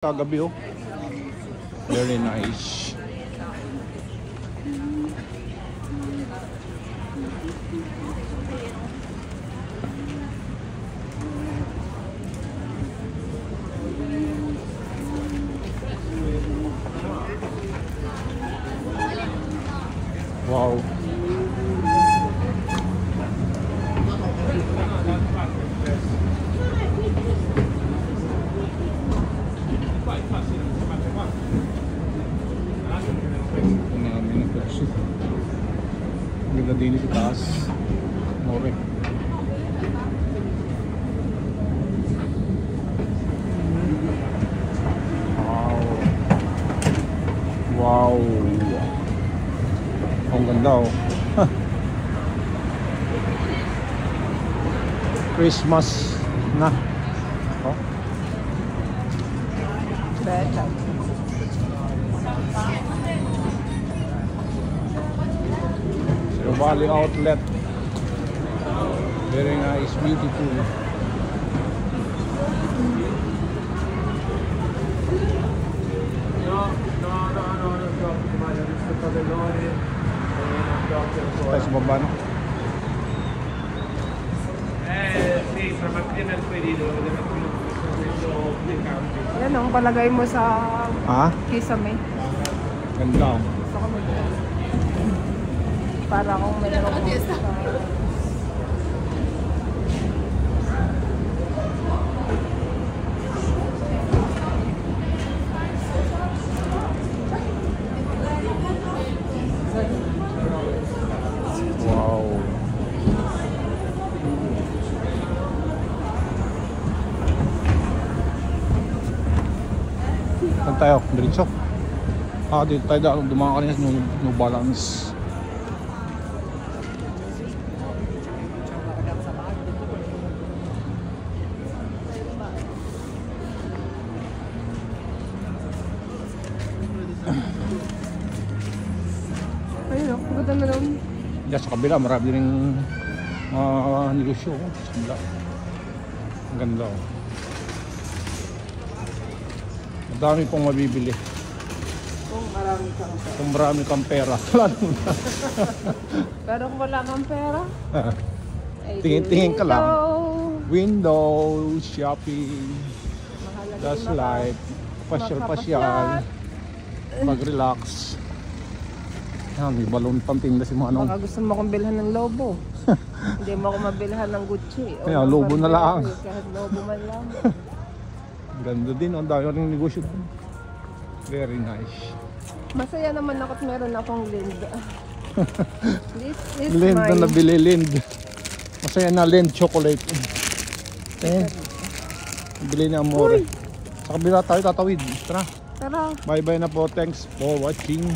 Kagabi oh. Very nice. Wow. Ganda din sa taas. More. Wow. Wow. Ang ganda oh. Christmas na. Oh. Better. Valley Outlet. Very nice, beautiful. Tayo sa baba, no? Sì, stamattina mercoledì dove Yan ang palagay mo sa kisame. Ganda. Gusto ko mag para kung meron ko Wow. Saan tayo? Diretso? Dito tayo dumaan kanina sa no balance. ayun, ganda na doon. Diyan sa kabila, marami rin negosyo. Sa kabila. Ang ganda oh. Madami pong mabibili. Kung marami kang pera. Pero kung wala kang pera, Tingin-tingin ka lang. Windows, shopping, that's life, pasyal-pasyal, mag-relax. May balon pang tinda si Manong. baka gusto mo akong bilhan ng lobo. Hindi mo ako mabilhan ng Gucci. Kaya lobo na lang. Kahit lobo man lang. Ganda din, ang dami rin negosyo doon. Very nice. Masaya naman ako at meron akong Lind. This is Lind na my... nabili, Lind. Masaya na Lind chocolate. Bili na Amore. Sa kabila tayo tatawid. Tara. Tara. Bye bye na po. Thanks for watching.